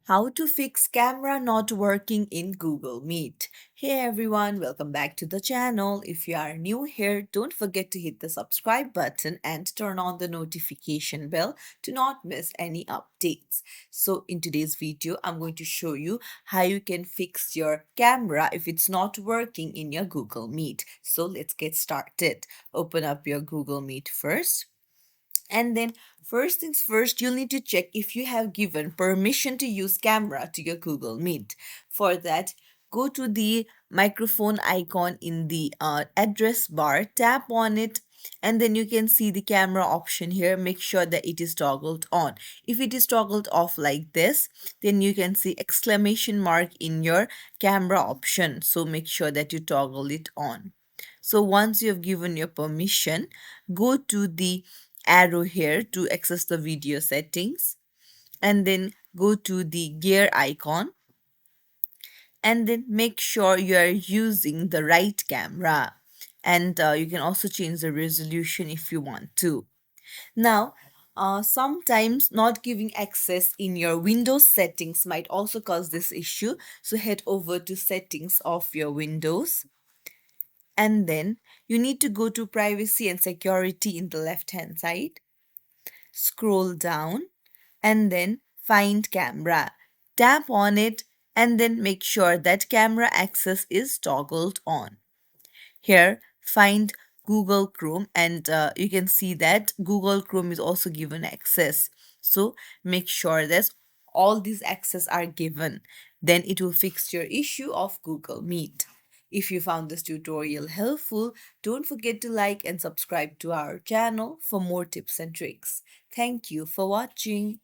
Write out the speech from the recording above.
How to fix camera not working in Google Meet. Hey everyone, welcome back to the channel. If you are new here, don't forget to hit the subscribe button and turn on the notification bell to not miss any updates. So in today's video, I'm going to show you how you can fix your camera if it's not working in your Google Meet. So let's get started. Open up your Google Meet first. And then first things first, you'll need to check if you have given permission to use camera to your Google Meet. For that, go to the microphone icon in the address bar, tap on it, and then you can see the camera option here. Make sure that it is toggled on. If it is toggled off like this, then you can see exclamation mark in your camera option. So make sure that you toggle it on. So once you have given your permission, go to the arrow here to access the video settings, and then go to the gear icon, and then make sure you are using the right camera, and you can also change the resolution if you want to. Now, sometimes not giving access in your Windows settings might also cause this issue. So head over to settings of your Windows, and then you need to go to privacy and security in the left hand side. Scroll down and then find camera. Tap on it and then make sure that camera access is toggled on. Here, find Google Chrome, and you can see that Google Chrome is also given access. So make sure that all these access are given. Then it will fix your issue of Google Meet. If you found this tutorial helpful, don't forget to like and subscribe to our channel for more tips and tricks. Thank you for watching.